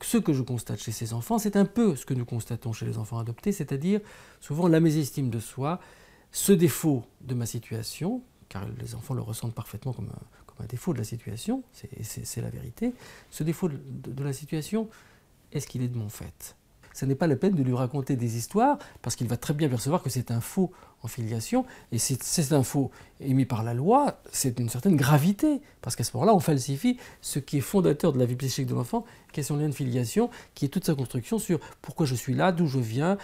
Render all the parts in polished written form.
ce que je constate chez ces enfants, c'est un peu ce que nous constatons chez les enfants adoptés, c'est-à-dire souvent la mésestime de soi, ce défaut de ma situation, car les enfants le ressentent parfaitement comme un défaut de la situation, c'est la vérité. Ce défaut de la situation, est-ce qu'il est de mon fait? Ce n'est pas la peine de lui raconter des histoires, parce qu'il va très bien percevoir que c'est un faux en filiation, et si c'est un faux émis par la loi, c'est d'une certaine gravité, parce qu'à ce moment-là, on falsifie ce qui est fondateur de la vie psychique de l'enfant, qui est son lien de filiation, qui est toute sa construction sur pourquoi je suis là, d'où je viens,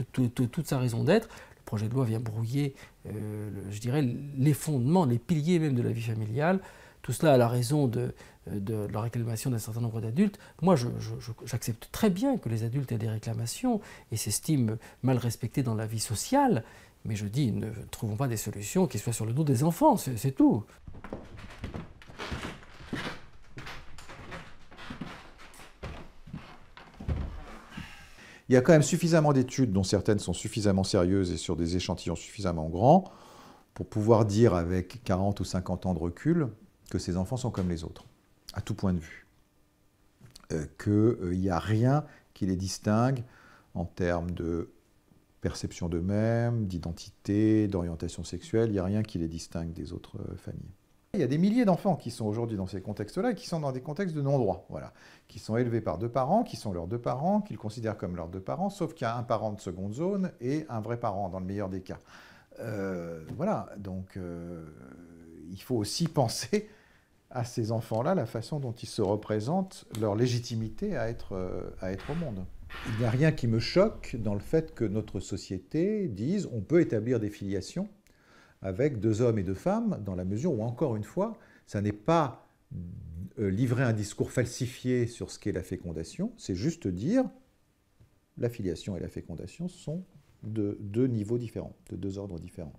toute sa raison d'être. Le projet de loi vient brouiller, je dirais, les fondements, les piliers même de la vie familiale. Tout cela à la raison de la réclamation d'un certain nombre d'adultes. Moi, j'accepte très bien que les adultes aient des réclamations et s'estiment mal respectés dans la vie sociale, mais je dis, ne trouvons pas des solutions qui soient sur le dos des enfants, c'est tout. Il y a quand même suffisamment d'études, dont certaines sont suffisamment sérieuses et sur des échantillons suffisamment grands, pour pouvoir dire avec 40 ou 50 ans de recul que ces enfants sont comme les autres, à tout point de vue. Qu'il n'y a rien qui les distingue en termes de perception d'eux-mêmes, d'identité, d'orientation sexuelle, il n'y a rien qui les distingue des autres familles. Il y a des milliers d'enfants qui sont aujourd'hui dans ces contextes-là et qui sont dans des contextes de non-droit, voilà, qui sont élevés par deux parents, qui sont leurs deux parents, qu'ils considèrent comme leurs deux parents, sauf qu'il y a un parent de seconde zone et un vrai parent, dans le meilleur des cas. Voilà, donc il faut aussi penser à ces enfants-là la façon dont ils se représentent, leur légitimité à être au monde. Il n'y a rien qui me choque dans le fait que notre société dise on peut établir des filiations avec deux hommes et deux femmes, dans la mesure où, encore une fois, ça n'est pas livrer un discours falsifié sur ce qu'est la fécondation, c'est juste dire la filiation et la fécondation sont de deux niveaux différents, de deux ordres différents.